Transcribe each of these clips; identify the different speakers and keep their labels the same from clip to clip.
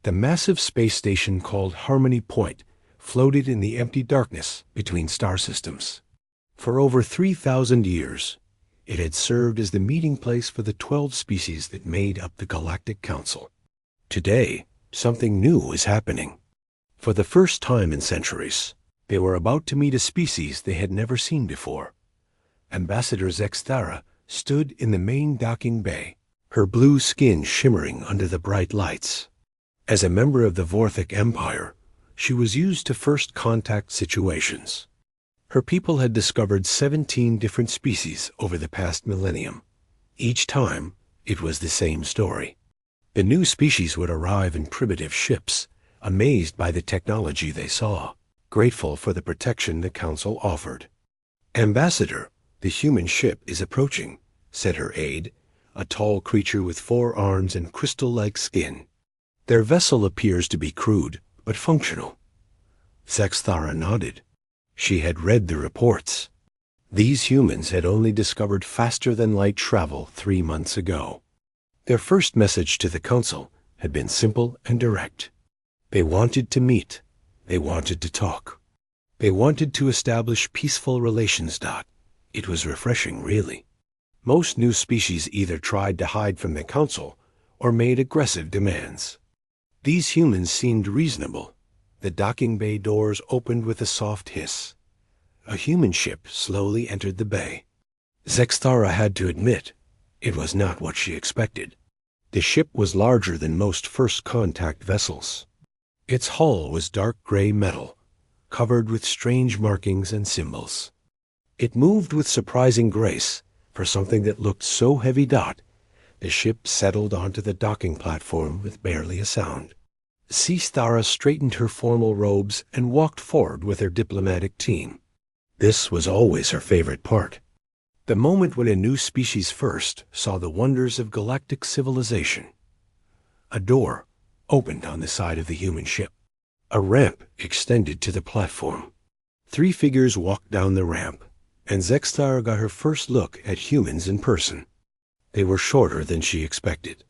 Speaker 1: The massive space station called Harmony Point floated in the empty darkness between star systems. For over 3,000 years, it had served as the meeting place for the 12 species that made up the Galactic Council. Today, something new was happening. For the first time in centuries, they were about to meet a species they had never seen before. Ambassador Zexthara stood in the main docking bay, her blue skin shimmering under the bright lights. As a member of the Vorthic Empire, she was used to first contact situations. Her people had discovered 17 different species over the past millennium. Each time, it was the same story. The new species would arrive in primitive ships, amazed by the technology they saw, grateful for the protection the Council offered. "Ambassador, the human ship is approaching," said her aide, a tall creature with 4 arms and crystal-like skin. "Their vessel appears to be crude, but functional." Zexthara nodded. She had read the reports. These humans had only discovered faster-than-light travel 3 months ago. Their first message to the Council had been simple and direct. They wanted to meet. They wanted to talk. They wanted to establish peaceful relations. It was refreshing, really. Most new species either tried to hide from the Council or made aggressive demands. These humans seemed reasonable. The docking bay doors opened with a soft hiss. A human ship slowly entered the bay. Zexthara had to admit, it was not what she expected. The ship was larger than most first-contact vessels. Its hull was dark gray metal, covered with strange markings and symbols. It moved with surprising grace for something that looked so heavy. The ship settled onto the docking platform with barely a sound. Zexthara straightened her formal robes and walked forward with her diplomatic team. This was always her favorite part. The moment when a new species first saw the wonders of galactic civilization. A door opened on the side of the human ship. A ramp extended to the platform. 3 figures walked down the ramp, and Zexthara got her first look at humans in person. They were shorter than she expected.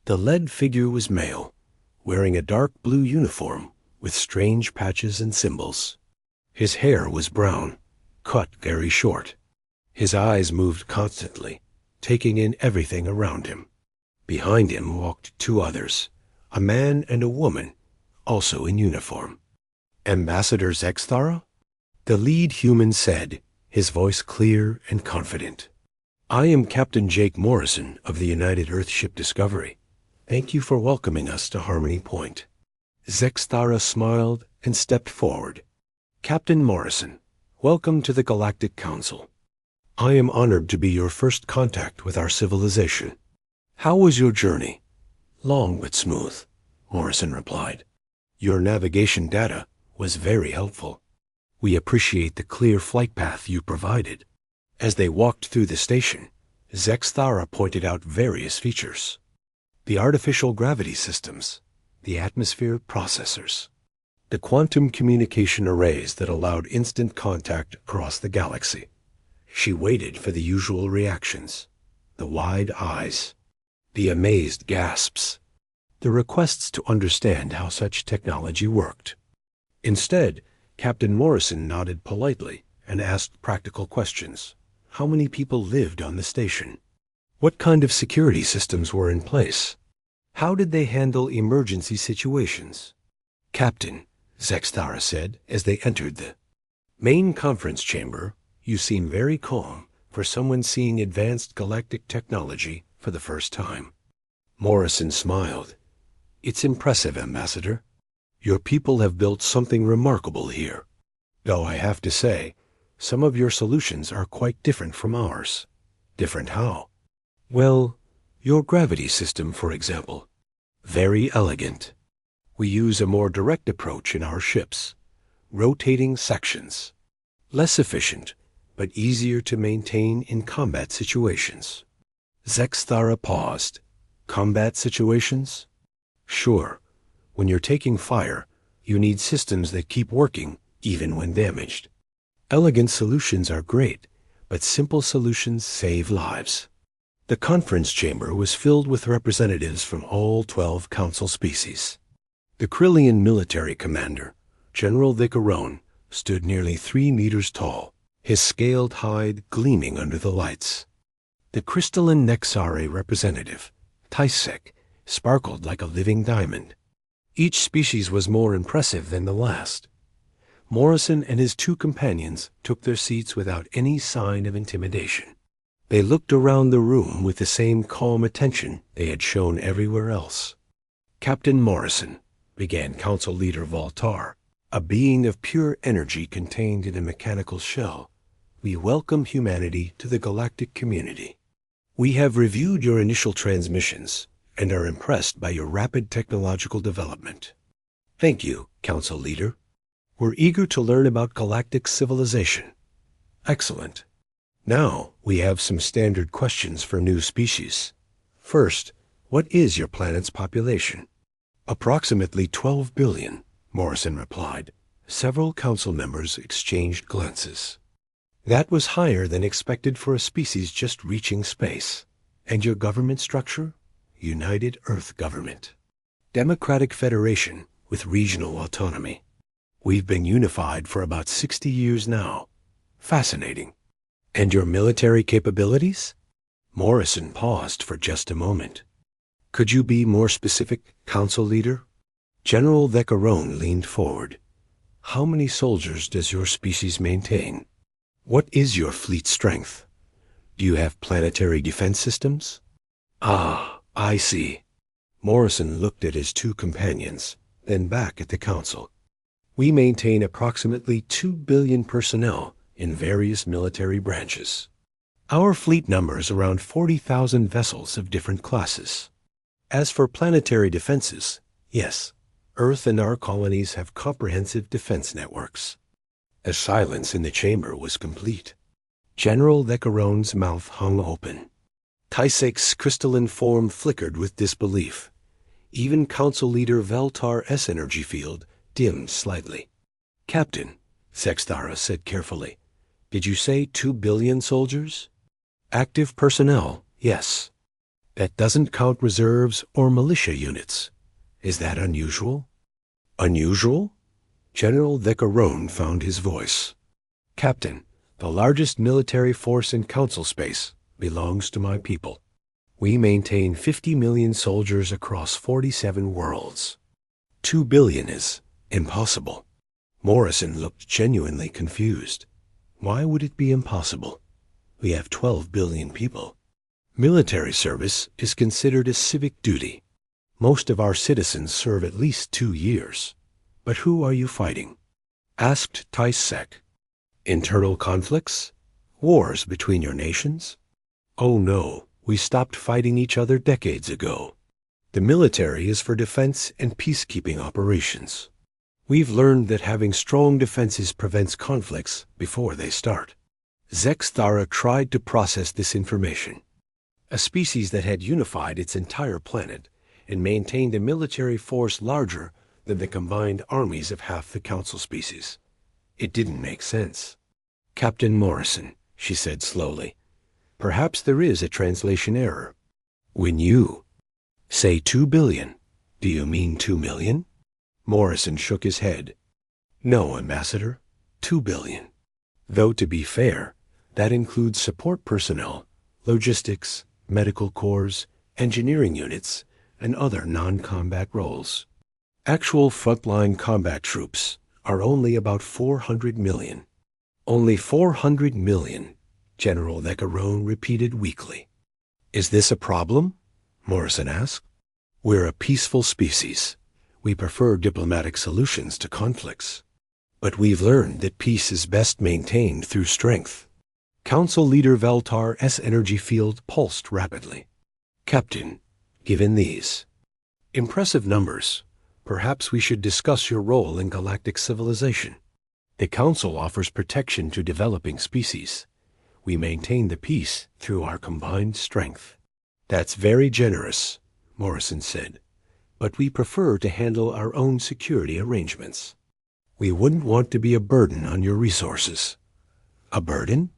Speaker 1: The lead figure was male, wearing a dark blue uniform with strange patches and symbols. His hair was brown, cut very short. His eyes moved constantly, taking in everything around him. Behind him walked 2 others, a man and a woman, also in uniform. "Ambassador Zexthara?" The lead human said, his voice clear and confident. "I am Captain Jake Morrison of the United Earthship Discovery. Thank you for welcoming us to Harmony Point." Zexthara smiled and stepped forward. "Captain Morrison, welcome to the Galactic Council. I am honored to be your first contact with our civilization. How was your journey?" "Long but smooth," Morrison replied. "Your navigation data was very helpful. We appreciate the clear flight path you provided." As they walked through the station, Zexthara pointed out various features. The artificial gravity systems, the atmosphere processors, the quantum communication arrays that allowed instant contact across the galaxy. She waited for the usual reactions, the wide eyes, the amazed gasps, the requests to understand how such technology worked. Instead, Captain Morrison nodded politely and asked practical questions. How many people lived on the station? What kind of security systems were in place? How did they handle emergency situations? "Captain," Zexthara said as they entered the main conference chamber, "you seem very calm for someone seeing advanced galactic technology for the first time." Morrison smiled. "It's impressive, Ambassador. Your people have built something remarkable here. Though I have to say, some of your solutions are quite different from ours." "Different how?" "Well, your gravity system, for example. Very elegant. We use a more direct approach in our ships, rotating sections. Less efficient, but easier to maintain in combat situations." Zexthara paused. "Combat situations?" "Sure. When you're taking fire, you need systems that keep working even when damaged. Elegant solutions are great, but simple solutions save lives." The conference chamber was filled with representatives from all 12 council species. The Krillian military commander, General Vicaron, stood nearly 3 meters tall, his scaled hide gleaming under the lights. The crystalline Nexare representative, Tycek, sparkled like a living diamond. Each species was more impressive than the last. Morrison and his 2 companions took their seats without any sign of intimidation. They looked around the room with the same calm attention they had shown everywhere else. "Captain Morrison," began Council Leader Voltar, a being of pure energy contained in a mechanical shell, "we welcome humanity to the galactic community. We have reviewed your initial transmissions and are impressed by your rapid technological development." "Thank you, Council Leader. We're eager to learn about galactic civilization." "Excellent. Now we have some standard questions for new species. First, what is your planet's population?" "Approximately 12 billion, Morrison replied. Several council members exchanged glances. "That was higher than expected for a species just reaching space. And your government structure?" "United Earth Government. Democratic Federation with regional autonomy. We've been unified for about 60 years now." "Fascinating. And your military capabilities?" Morrison paused for just a moment. "Could you be more specific, Council Leader?" General Vicaron leaned forward. "How many soldiers does your species maintain? What is your fleet strength? Do you have planetary defense systems?" "Ah, I see." Morrison looked at his 2 companions, then back at the Council. "We maintain approximately 2 billion personnel in various military branches. Our fleet numbers around 40,000 vessels of different classes. As for planetary defenses, yes, Earth and our colonies have comprehensive defense networks." A silence in the chamber was complete. General Vicaron's mouth hung open. Tysek's crystalline form flickered with disbelief. Even Council Leader Veltar's energy field dimmed slightly. "Captain," Sextara said carefully, "did you say 2 billion soldiers?" "Active personnel, yes. That doesn't count reserves or militia units. Is that unusual?" "Unusual?" General Vicaron found his voice. "Captain, the largest military force in Council space belongs to my people. We maintain 50 million soldiers across 47 worlds. 2 billion is impossible." Morrison looked genuinely confused. "Why would it be impossible? We have 12 billion people. Military service is considered a civic duty. Most of our citizens serve at least 2 years. But who are you fighting?" asked Tysek. "Internal conflicts? Wars between your nations?" "Oh no, we stopped fighting each other decades ago. The military is for defense and peacekeeping operations. We've learned that having strong defenses prevents conflicts before they start." Zexthara tried to process this information. A species that had unified its entire planet and maintained a military force larger than the combined armies of half the Council species. It didn't make sense. "Captain Morrison," she said slowly, "perhaps there is a translation error. When you say 2 billion, do you mean 2 million? Morrison shook his head. "No, Ambassador, 2 billion. Though to be fair, that includes support personnel, logistics, medical corps, engineering units, and other non-combat roles. Actual frontline combat troops are only about 400 million. "Only 400 million, General Vicaron repeated weakly. "Is this a problem?" Morrison asked. "We're a peaceful species. We prefer diplomatic solutions to conflicts. But we've learned that peace is best maintained through strength." Council Leader Veltar's energy field pulsed rapidly. "Captain, given these impressive numbers, perhaps we should discuss your role in galactic civilization. The Council offers protection to developing species. We maintain the peace through our combined strength." "That's very generous," Morrison said, "but we prefer to handle our own security arrangements. We wouldn't want to be a burden on your resources." "A burden?"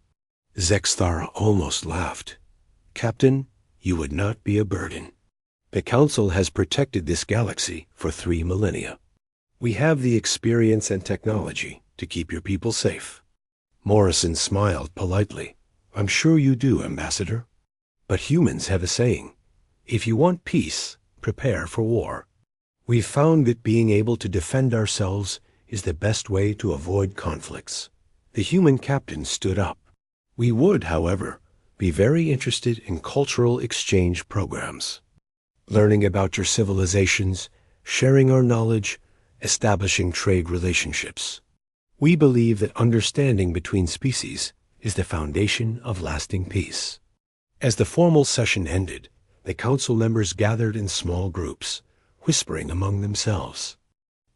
Speaker 1: Zexthara almost laughed. "Captain, you would not be a burden. The Council has protected this galaxy for 3 millennia. We have the experience and technology to keep your people safe. Morrison smiled politely. I'm sure you do, Ambassador. But humans have a saying, if you want peace, prepare for war. We've found that being able to defend ourselves is the best way to avoid conflicts. The human captain stood up. We would, however, be very interested in cultural exchange programs. Learning about your civilizations, sharing our knowledge, establishing trade relationships. We believe that understanding between species is the foundation of lasting peace. As the formal session ended, the council members gathered in small groups, whispering among themselves.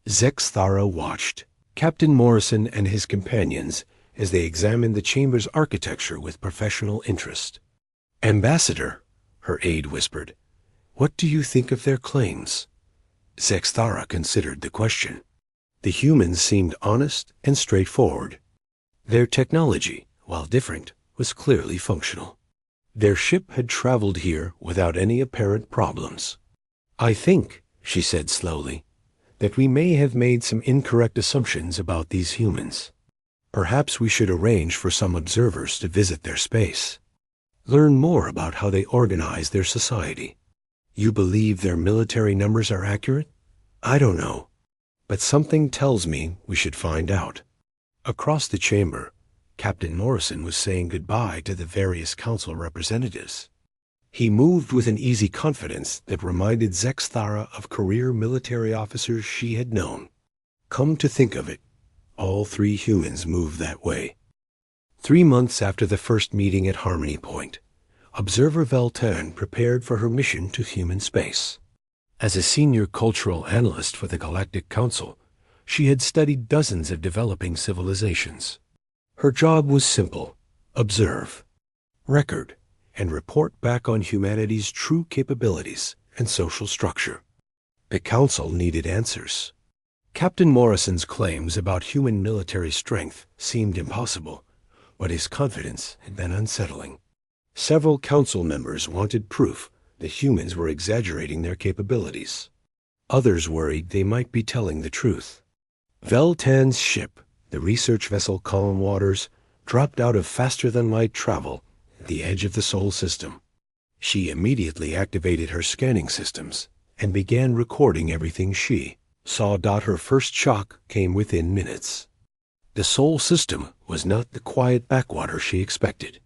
Speaker 1: Zexthara watched Captain Morrison and his companions as they examined the chamber's architecture with professional interest. Ambassador, her aide whispered, what do you think of their claims? Zexthara considered the question. The humans seemed honest and straightforward. Their technology, while different, was clearly functional. Their ship had traveled here without any apparent problems. I think, she said slowly, that we may have made some incorrect assumptions about these humans. Perhaps we should arrange for some observers to visit their space. Learn more about how they organize their society. You believe their military numbers are accurate? I don't know, but something tells me we should find out. Across the chamber, Captain Morrison was saying goodbye to the various council representatives. He moved with an easy confidence that reminded Zexthara of career military officers she had known. Come to think of it, all three humans moved that way. 3 months after the first meeting at Harmony Point, Observer Veltern prepared for her mission to human space. As a senior cultural analyst for the Galactic Council, she had studied dozens of developing civilizations. Her job was simple: observe, record, and report back on humanity's true capabilities and social structure. The Council needed answers. Captain Morrison's claims about human military strength seemed impossible, but his confidence had been unsettling. Several council members wanted proof that humans were exaggerating their capabilities. Others worried they might be telling the truth. Veltern's ship, the research vessel Calm Waters, dropped out of faster-than-light travel at the edge of the Sol system. She immediately activated her scanning systems and began recording everything she saw. Her first shock came within minutes. The Sol system was not the quiet backwater she expected.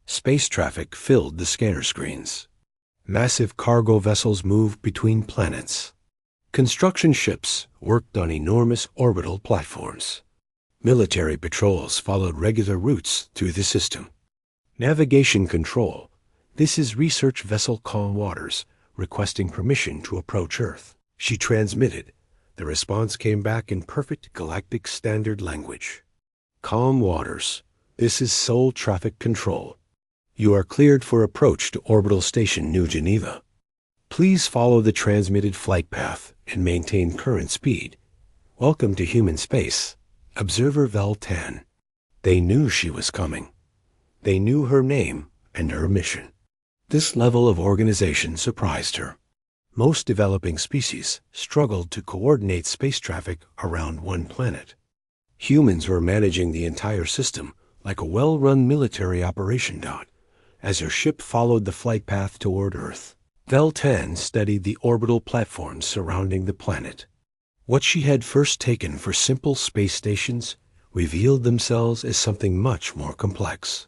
Speaker 1: Space traffic filled the scanner screens. Massive cargo vessels moved between planets. Construction ships worked on enormous orbital platforms. Military patrols followed regular routes through the system. Navigation control. This is research vessel Calm Waters requesting permission to approach Earth. She transmitted. The response came back in perfect galactic standard language. Calm Waters. This is Sol traffic control. You are cleared for approach to Orbital Station New Geneva. Please follow the transmitted flight path and maintain current speed. Welcome to human space. Observer Veltern. They knew she was coming. They knew her name and her mission. This level of organization surprised her. Most developing species struggled to coordinate space traffic around one planet. Humans were managing the entire system like a well-run military operation. As her ship followed the flight path toward Earth, Veltern studied the orbital platforms surrounding the planet. What she had first taken for simple space stations revealed themselves as something much more complex.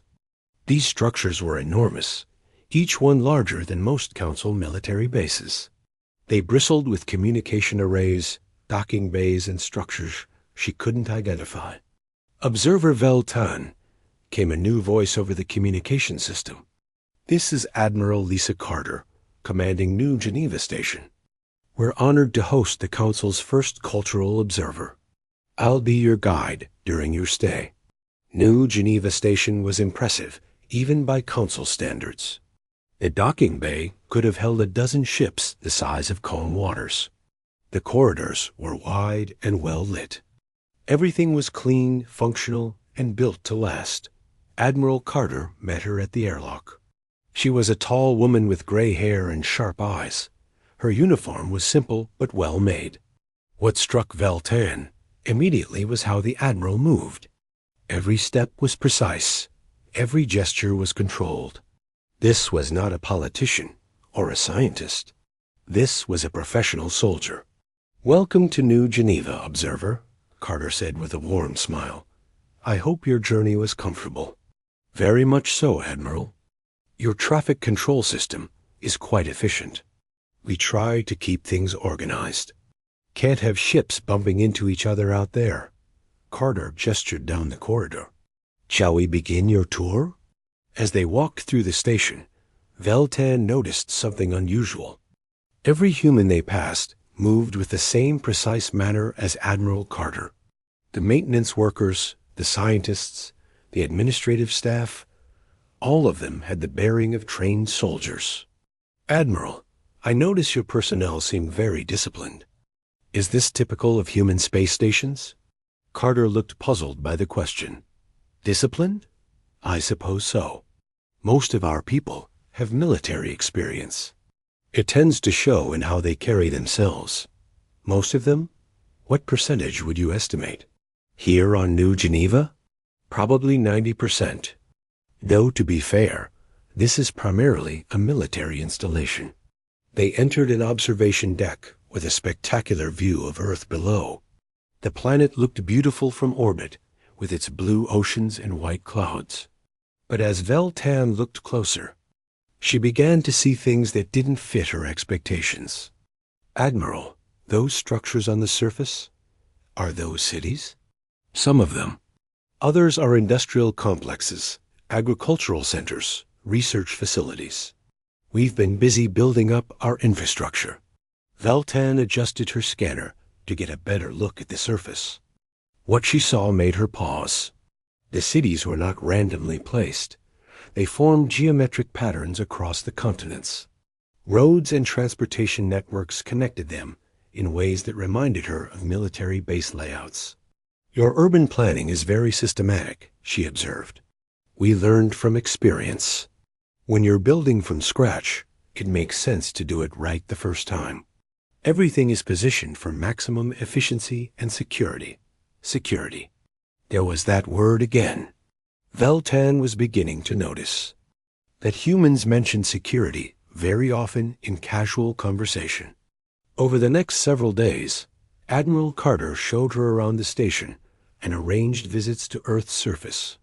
Speaker 1: These structures were enormous, each one larger than most Council military bases. They bristled with communication arrays, docking bays, and structures she couldn't identify. Observer Veltern, came a new voice over the communication system. This is Admiral Lisa Carter, commanding New Geneva Station. We're honored to host the Council's first cultural observer. I'll be your guide during your stay. New Geneva Station was impressive, even by Council standards. The docking bay could have held a dozen ships the size of Calm Waters. The corridors were wide and well lit. Everything was clean, functional, and built to last. Admiral Carter met her at the airlock. She was a tall woman with gray hair and sharp eyes. Her uniform was simple but well made. What struck Veltan immediately was how the Admiral moved. Every step was precise. Every gesture was controlled. This was not a politician or a scientist. This was a professional soldier. "Welcome to New Geneva, observer," Carter said with a warm smile. "I hope your journey was comfortable." "Very much so, Admiral. Your traffic control system is quite efficient. We try to keep things organized. Can't have ships bumping into each other out there." Carter gestured down the corridor. "Shall we begin your tour?" As they walked through the station, Veltan noticed something unusual. Every human they passed moved with the same precise manner as Admiral Carter. The maintenance workers, the scientists, the administrative staff, all of them had the bearing of trained soldiers. "Admiral, I notice your personnel seem very disciplined. Is this typical of human space stations?" Carter looked puzzled by the question. "Disciplined? I suppose so. Most of our people have military experience. It tends to show in how they carry themselves. Most of them? What percentage would you estimate? Here on New Geneva? Probably 90%. Though, to be fair, this is primarily a military installation." They entered an observation deck with a spectacular view of Earth below. The planet looked beautiful from orbit, with its blue oceans and white clouds. But as Veltan looked closer, she began to see things that didn't fit her expectations. "Admiral, those structures on the surface, are those cities?" "Some of them. Others are industrial complexes, agricultural centers, research facilities. We've been busy building up our infrastructure." Veltan adjusted her scanner to get a better look at the surface. What she saw made her pause. The cities were not randomly placed. They formed geometric patterns across the continents. Roads and transportation networks connected them in ways that reminded her of military base layouts. "Your urban planning is very systematic," she observed. "We learned from experience. When you're building from scratch, it makes sense to do it right the first time. Everything is positioned for maximum efficiency and security. Security." There was that word again. Veltan was beginning to notice that humans mentioned security very often in casual conversation. Over the next several days, Admiral Carter showed her around the station and arranged visits to Earth's surface.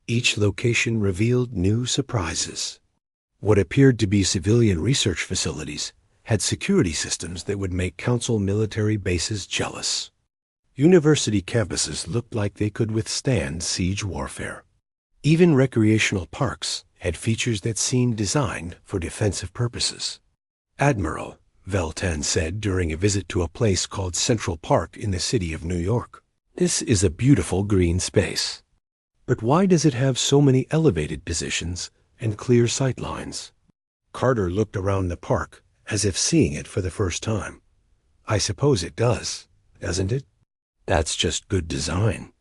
Speaker 1: Each location revealed new surprises. What appeared to be civilian research facilities had security systems that would make Council military bases jealous. University campuses looked like they could withstand siege warfare. Even recreational parks had features that seemed designed for defensive purposes. "Admiral," Veltan said during a visit to a place called Central Park in the city of New York, "this is a beautiful green space. But why does it have so many elevated positions and clear sight lines?" Carter looked around the park as if seeing it for the first time. "I suppose it does, doesn't it? That's just good design.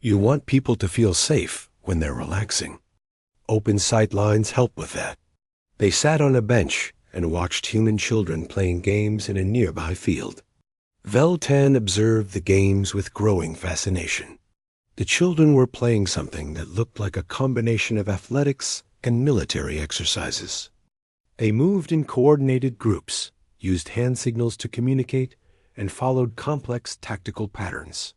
Speaker 1: You want people to feel safe when they're relaxing. Open sight lines help with that." They sat on a bench and watched human children playing games in a nearby field. Veltan observed the games with growing fascination. The children were playing something that looked like a combination of athletics and military exercises. They moved in coordinated groups, used hand signals to communicate, and followed complex tactical patterns.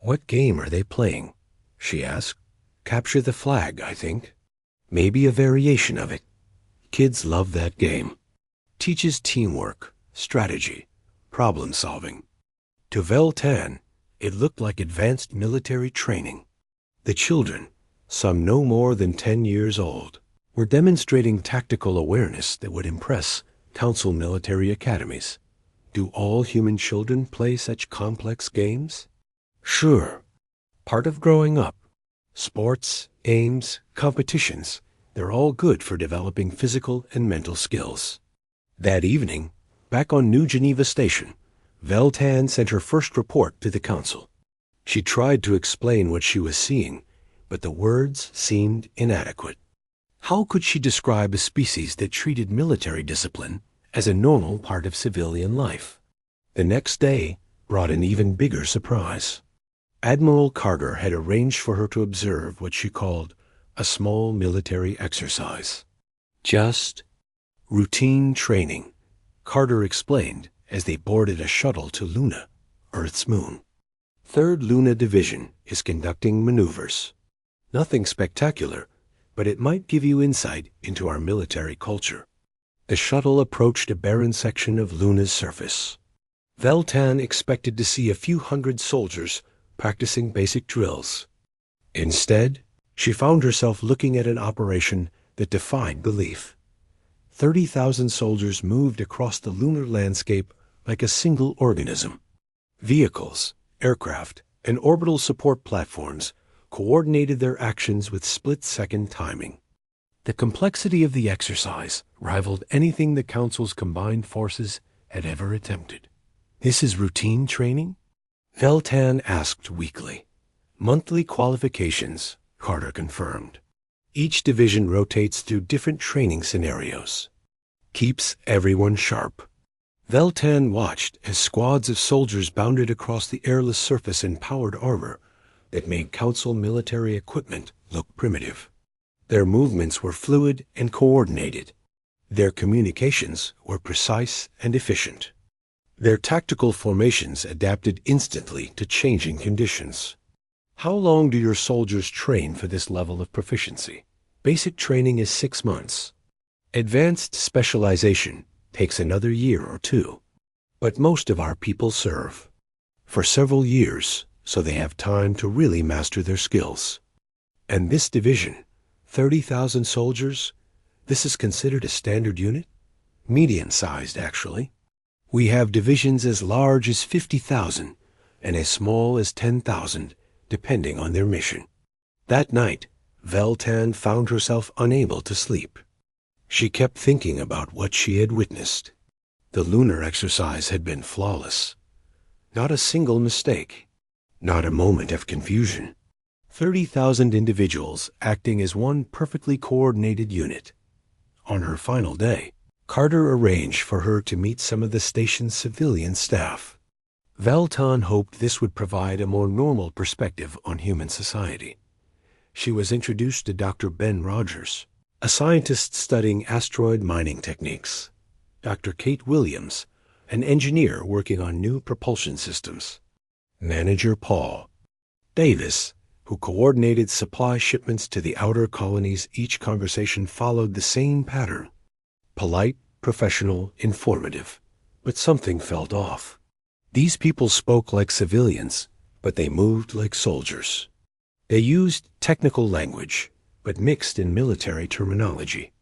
Speaker 1: "What game are they playing?" she asked. "Capture the flag, I think. Maybe a variation of it. Kids love that game. Teaches teamwork, strategy, problem solving." To Veltan, it looked like advanced military training. The children, some no more than 10 years old, were demonstrating tactical awareness that would impress Council military academies. Do all human children play such complex games? Sure. Part of growing up. Sports, games, competitions, they're all good for developing physical and mental skills. That evening, back on New Geneva Station, Veltan sent her first report to the Council. She tried to explain what she was seeing, but the words seemed inadequate. How could she describe a species that treated military discipline as a normal part of civilian life? The next day, brought an even bigger surprise. Admiral Carter had arranged for her to observe what she called a small military exercise. Just routine training, Carter explained as they boarded a shuttle to Luna, Earth's moon. 3rd Luna Division is conducting maneuvers. Nothing spectacular, but it might give you insight into our military culture. The shuttle approached a barren section of Luna's surface. Veltan expected to see a few hundred soldiers practicing basic drills. Instead, she found herself looking at an operation that defied belief. 30,000 soldiers moved across the lunar landscape like a single organism. Vehicles, aircraft, and orbital support platforms coordinated their actions with split-second timing. The complexity of the exercise rivaled anything the Council's combined forces had ever attempted. "This is routine training?" Veltan asked weakly. "Monthly qualifications," Carter confirmed. "Each division rotates through different training scenarios. Keeps everyone sharp." Veltan watched as squads of soldiers bounded across the airless surface in powered armor that made Council military equipment look primitive. Their movements were fluid and coordinated. Their communications were precise and efficient. Their tactical formations adapted instantly to changing conditions. "How long do your soldiers train for this level of proficiency?" "Basic training is 6 months. Advanced specialization takes another year or 2. But most of our people serve for several years, so they have time to really master their skills. And this division, 30,000 soldiers, this is considered a standard unit? Medium-sized, actually. We have divisions as large as 50,000 and as small as 10,000, depending on their mission." That night, Veltan found herself unable to sleep. She kept thinking about what she had witnessed. The lunar exercise had been flawless. Not a single mistake. Not a moment of confusion. 30,000 individuals acting as one perfectly coordinated unit. On her final day, Carter arranged for her to meet some of the station's civilian staff. Veltan hoped this would provide a more normal perspective on human society. She was introduced to Dr. Ben Rogers, a scientist studying asteroid mining techniques, Dr. Kate Williams, an engineer working on new propulsion systems, Manager Paul Davis, who coordinated supply shipments to the outer colonies. Each conversation followed the same pattern: polite, professional, informative. But something felt off. These people spoke like civilians, but they moved like soldiers. They used technical language, but mixed in military terminology.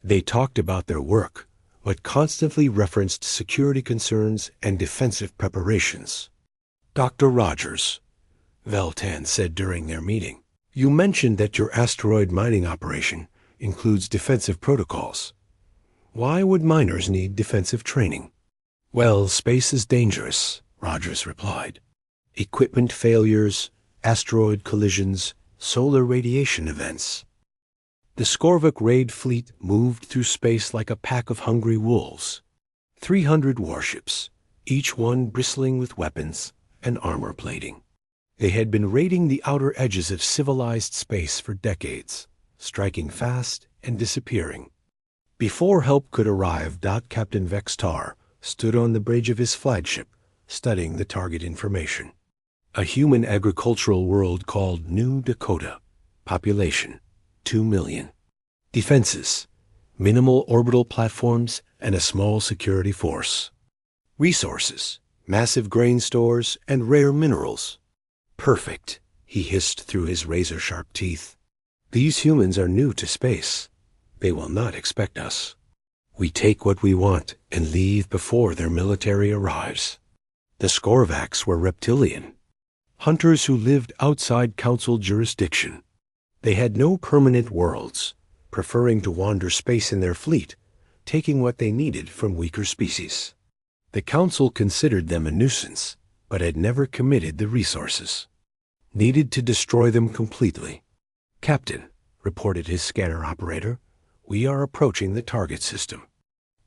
Speaker 1: They talked about their work, but constantly referenced security concerns and defensive preparations. "Dr. Rogers," Veltan said during their meeting, "you mentioned that your asteroid mining operation includes defensive protocols. Why would miners need defensive training?" "Well, space is dangerous," Rogers replied. "Equipment failures, asteroid collisions, solar radiation events." The Skorvik raid fleet moved through space like a pack of hungry wolves. 300 warships, each one bristling with weapons and armor plating. They had been raiding the outer edges of civilized space for decades, striking fast and disappearing. Before help could arrive, Captain Vextar stood on the bridge of his flagship, studying the target information. A human agricultural world called New Dakota. Population, 2 million. Defenses, minimal orbital platforms and a small security force. Resources, massive grain stores and rare minerals. "Perfect," he hissed through his razor-sharp teeth. "These humans are new to space. They will not expect us. We take what we want and leave before their military arrives." The Skorvaks were reptilian, hunters who lived outside Council jurisdiction. They had no permanent worlds, preferring to wander space in their fleet, taking what they needed from weaker species. The Council considered them a nuisance, but had never committed the resources. Needed to destroy them completely. "Captain," reported his scanner operator, "we are approaching the target system.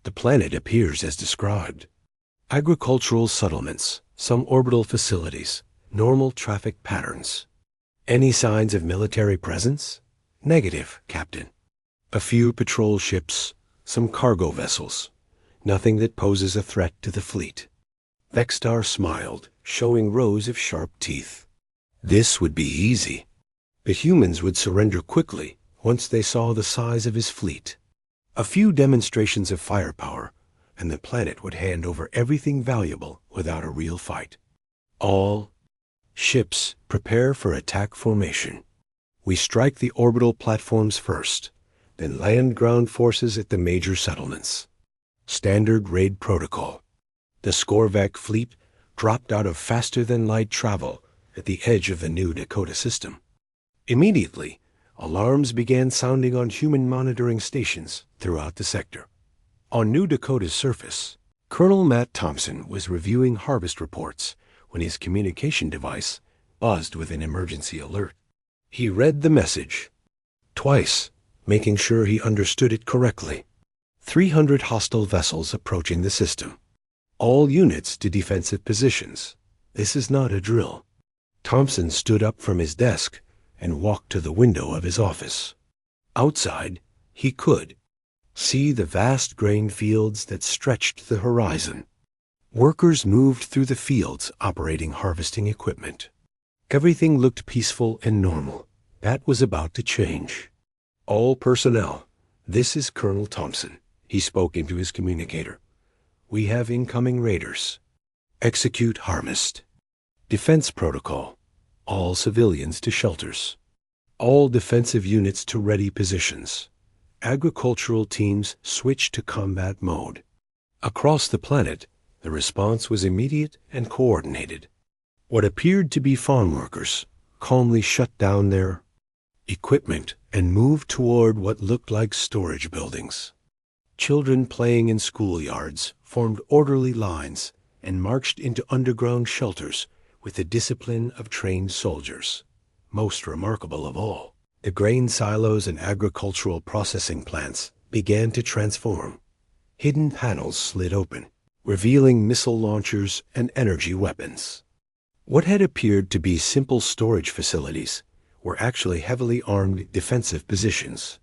Speaker 1: The planet appears as described." agricultural settlements, some orbital facilities, normal traffic patterns. Any signs of military presence? Negative, Captain. A few patrol ships, some cargo vessels. Nothing that poses a threat to the fleet. Vextar smiled, showing rows of sharp teeth. This would be easy. The humans would surrender quickly once they saw the size of his fleet. A few demonstrations of firepower, and the planet would hand over everything valuable without a real fight. All ships prepare for attack formation. We strike the orbital platforms first, then land ground forces at the major settlements. Standard raid protocol. The Skorvac fleet dropped out of faster-than-light travel at the edge of the new Dakota system. Immediately, alarms began sounding on human monitoring stations throughout the sector. On New Dakota's surface, Colonel Matt Thompson was reviewing harvest reports when his communication device buzzed with an emergency alert. He read the message twice, making sure he understood it correctly. 300 hostile vessels approaching the system. All units to defensive positions. This is not a drill. Thompson stood up from his desk and walked to the window of his office. Outside, he could see the vast grain fields that stretched the horizon. Workers moved through the fields operating harvesting equipment. Everything looked peaceful and normal. That was about to change. All personnel, this is Colonel Thompson. He spoke into his communicator. We have incoming raiders. Execute harvest. Defense protocol. All civilians to shelters. All defensive units to ready positions. Agricultural teams switch to combat mode. Across the planet, the response was immediate and coordinated. What appeared to be farm workers calmly shut down their equipment and moved toward what looked like storage buildings. Children playing in schoolyards formed orderly lines and marched into underground shelters with the discipline of trained soldiers. Most remarkable of all, the grain silos and agricultural processing plants began to transform. Hidden panels slid open, revealing missile launchers and energy weapons. What had appeared to be simple storage facilities were actually heavily armed defensive positions.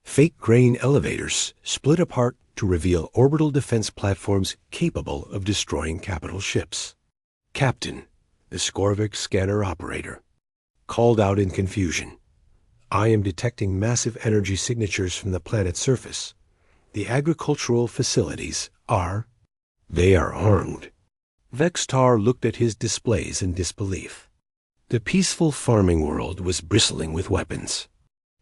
Speaker 1: Fake grain elevators split apart to reveal orbital defense platforms capable of destroying capital ships. Captain, the Skorvac scanner operator, called out in confusion. I am detecting massive energy signatures from the planet's surface. The agricultural facilities are... They are armed. Vextar looked at his displays in disbelief. The peaceful farming world was bristling with weapons.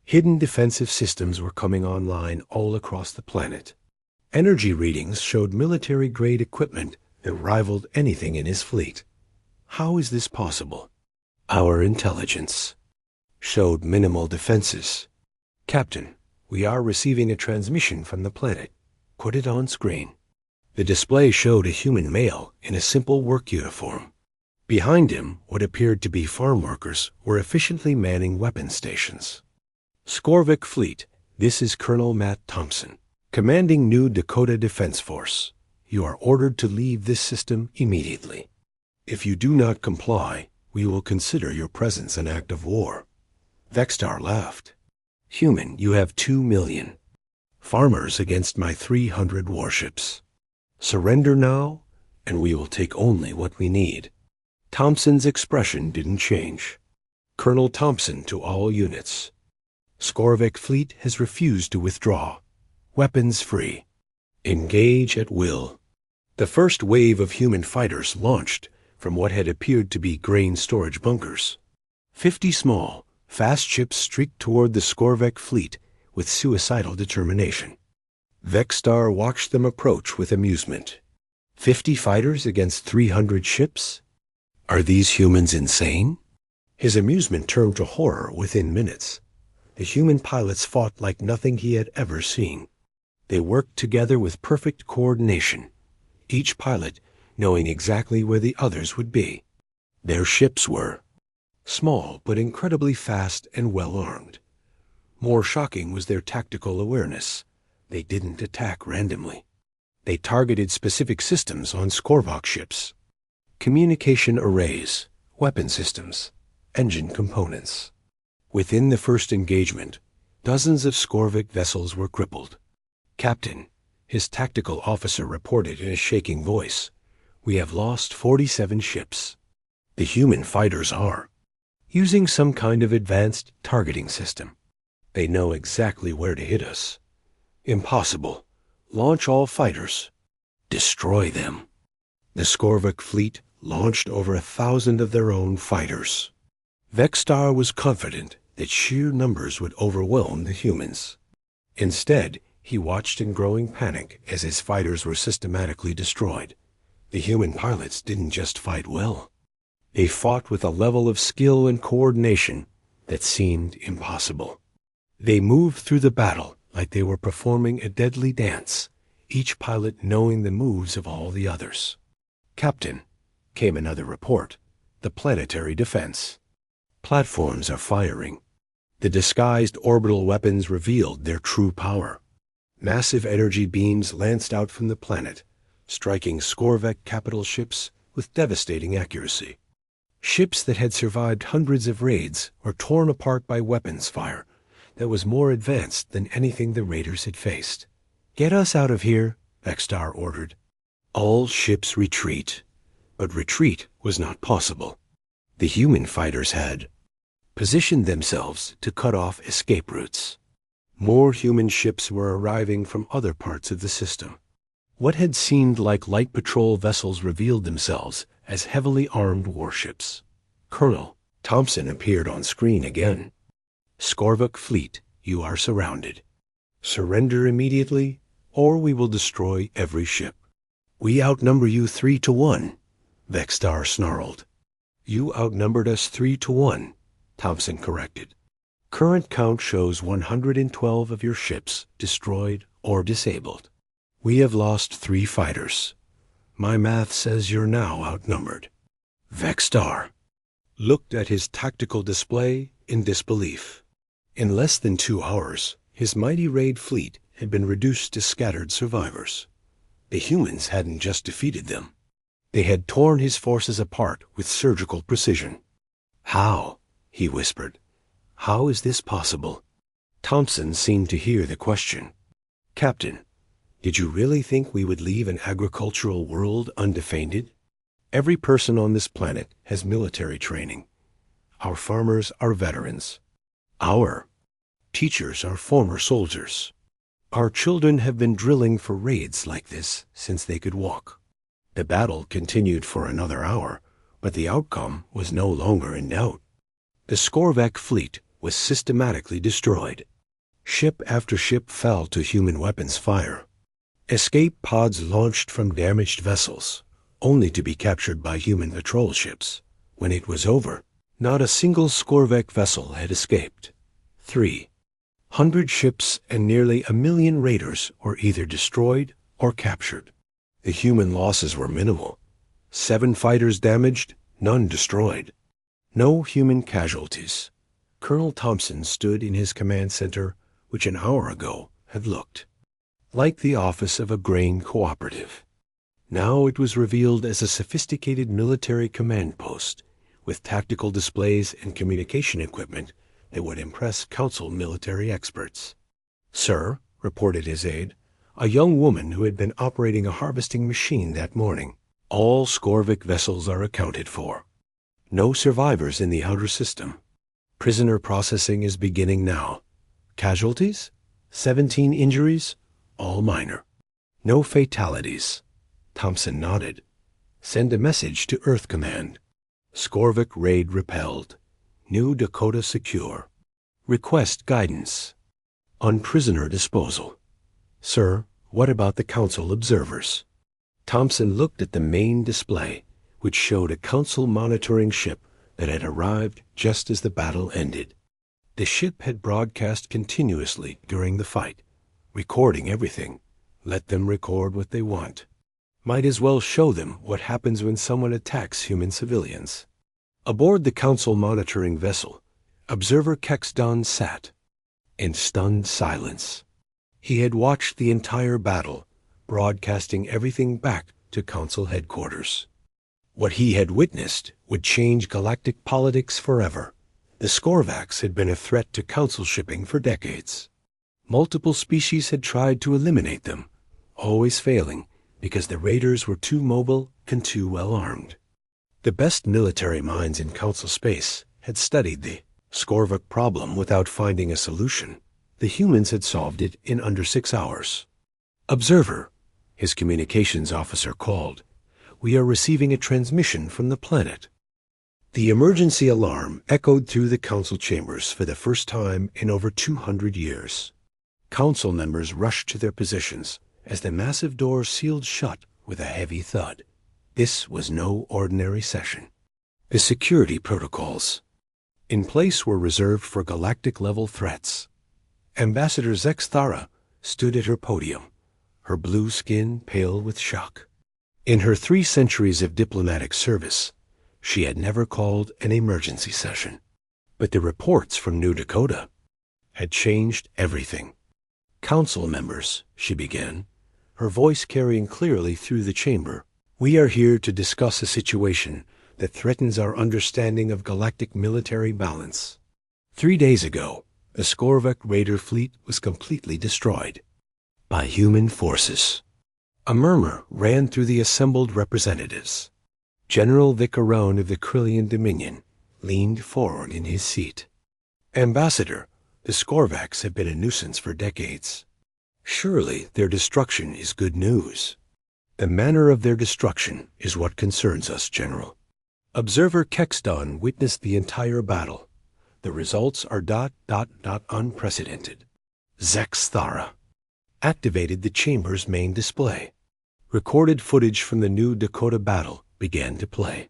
Speaker 1: Hidden defensive systems were coming online all across the planet. Energy readings showed military-grade equipment that rivaled anything in his fleet. How is this possible? Our intelligence showed minimal defenses. Captain, we are receiving a transmission from the planet. Put it on screen. The display showed a human male in a simple work uniform. Behind him, what appeared to be farm workers were efficiently manning weapon stations. Skorvac Fleet, this is Colonel Matt Thompson, commanding New Dakota Defense Force. You are ordered to leave this system immediately. If you do not comply, we will consider your presence an act of war. Vextar laughed. Human, you have 2 million. Farmers against my 300 warships. Surrender now, and we will take only what we need. Thompson's expression didn't change. Colonel Thompson to all units. Skorvac Fleet has refused to withdraw. Weapons free. Engage at will. The first wave of human fighters launched from what had appeared to be grain storage bunkers. 50 small, fast ships streaked toward the Skorvac Fleet with suicidal determination. Vextar watched them approach with amusement. 50 fighters against 300 ships? Are these humans insane? His amusement turned to horror within minutes. The human pilots fought like nothing he had ever seen. They worked together with perfect coordination, each pilot knowing exactly where the others would be. Their ships were small but incredibly fast and well-armed. More shocking was their tactical awareness. They didn't attack randomly. They targeted specific systems on Skorvok ships. Communication arrays, weapon systems, engine components. Within the first engagement, dozens of Skorvik vessels were crippled. "Captain," his tactical officer reported in a shaking voice, "we have lost 47 ships. The human fighters are using some kind of advanced targeting system. They know exactly where to hit us. Impossible. Launch all fighters. Destroy them." The Skorvik fleet launched over 1,000 of their own fighters. Vextar was confident that sheer numbers would overwhelm the humans. Instead, he watched in growing panic as his fighters were systematically destroyed. The human pilots didn't just fight well. They fought with a level of skill and coordination that seemed impossible. They moved through the battle like they were performing a deadly dance, each pilot knowing the moves of all the others. "Captain," came another report, "the planetary defense. Platforms are firing." The disguised orbital weapons revealed their true power. Massive energy beams lanced out from the planet, striking Skorvek capital ships with devastating accuracy. Ships that had survived hundreds of raids were torn apart by weapons fire that was more advanced than anything the raiders had faced. "Get us out of here," Vextar ordered. All ships retreat. But retreat was not possible. The human fighters had positioned themselves to cut off escape routes. More human ships were arriving from other parts of the system. What had seemed like light patrol vessels revealed themselves as heavily armed warships. Colonel Thompson appeared on screen again. "Skorvok fleet, you are surrounded. Surrender immediately, or we will destroy every ship." "We outnumber you 3-1, Vextar snarled. "You outnumbered us 3-1, Thompson corrected. "Current count shows 112 of your ships destroyed or disabled. We have lost 3 fighters. My math says you're now outnumbered." Vextar looked at his tactical display in disbelief. In less than 2 hours, his mighty raid fleet had been reduced to scattered survivors. The humans hadn't just defeated them. They had torn his forces apart with surgical precision. "How?" he whispered. "How is this possible?" Thompson seemed to hear the question. "Captain, did you really think we would leave an agricultural world undefended? Every person on this planet has military training. Our farmers are veterans. Our teachers are former soldiers. Our children have been drilling for raids like this since they could walk." The battle continued for another hour, but the outcome was no longer in doubt. The Skorvek fleet was systematically destroyed. Ship after ship fell to human weapons fire. Escape pods launched from damaged vessels, only to be captured by human patrol ships. When it was over, not a single Skorvek vessel had escaped. 300 ships and nearly 1 million raiders were either destroyed or captured. The human losses were minimal. 7 fighters damaged, none destroyed. No human casualties. Colonel Thompson stood in his command center, which an hour ago had looked like the office of a grain cooperative. Now it was revealed as a sophisticated military command post with tactical displays and communication equipment that would impress council military experts. "Sir," reported his aide, "a young woman who had been operating a harvesting machine that morning. All Skorvik vessels are accounted for. No survivors in the outer system. Prisoner processing is beginning now. Casualties? 17 injuries, all minor. No fatalities." Thompson nodded. "Send a message to Earth Command. Skorvik raid repelled. New Dakota secure. Request guidance. On prisoner disposal. Sir, what about the council observers?" Thompson looked at the main display, which showed a council monitoring ship that had arrived just as the battle ended. The ship had broadcast continuously during the fight, recording everything. Let them record what they want. Might as well show them what happens when someone attacks human civilians. Aboard the council monitoring vessel, observer Kexdon sat in stunned silence. He had watched the entire battle, broadcasting everything back to Council headquarters. What he had witnessed would change galactic politics forever. The Skorvax had been a threat to Council shipping for decades. Multiple species had tried to eliminate them, always failing because the raiders were too mobile and too well armed. The best military minds in Council space had studied the Skorvax problem without finding a solution. The humans had solved it in under 6 hours. "Observer," his communications officer called. "We are receiving a transmission from the planet." The emergency alarm echoed through the Council chambers for the first time in over 200 years. Council members rushed to their positions as the massive door sealed shut with a heavy thud. This was no ordinary session. The security protocols in place were reserved for galactic-level threats. Ambassador Zexthara stood at her podium, her blue skin pale with shock. In her 3 centuries of diplomatic service, she had never called an emergency session. But the reports from New Dakota had changed everything. "Council members," she began, her voice carrying clearly through the chamber, "we are here to discuss a situation that threatens our understanding of galactic military balance. 3 days ago, the Skorvax raider fleet was completely destroyed by human forces." A murmur ran through the assembled representatives. General Vicarone of the Krillian Dominion leaned forward in his seat. "Ambassador, the Skorvax have been a nuisance for decades. Surely their destruction is good news." "The manner of their destruction is what concerns us, General. Observer Kexdon witnessed the entire battle. The results are unprecedented." Zexthara activated the chamber's main display. Recorded footage from the New Dakota battle began to play.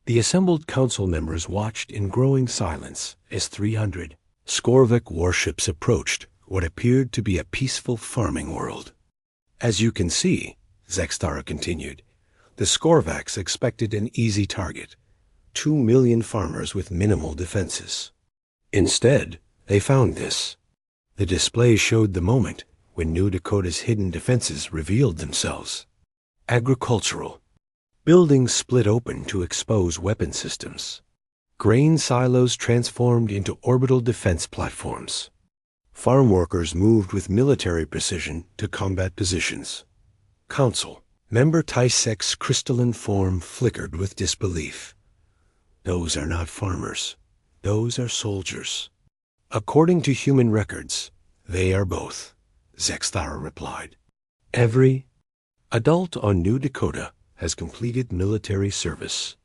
Speaker 1: The assembled council members watched in growing silence as 300 Skorvax warships approached what appeared to be a peaceful farming world. "As you can see," Zexthara continued, "the Skorvax expected an easy target, 2 million farmers with minimal defenses. Instead, they found this." The display showed the moment when New Dakota's hidden defenses revealed themselves. Agricultural. Buildings split open to expose weapon systems. Grain silos transformed into orbital defense platforms. Farm workers moved with military precision to combat positions. Council. Member Tysek's crystalline form flickered with disbelief. "Those are not farmers. Those are soldiers." "According to human records, they are both," Zexthara replied. "Every adult on New Dakota has completed military service.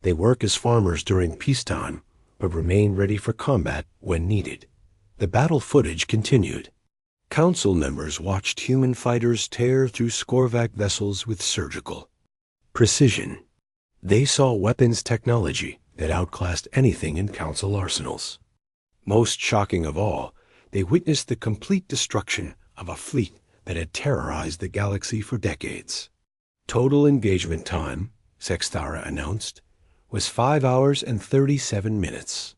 Speaker 1: They work as farmers during peacetime, but remain ready for combat when needed." The battle footage continued. Council members watched human fighters tear through Skorvax vessels with surgical precision. They saw weapons technology that outclassed anything in Council arsenals. Most shocking of all, they witnessed the complete destruction of a fleet that had terrorized the galaxy for decades. Total engagement time, Zexthara announced, was 5 hours and 37 minutes.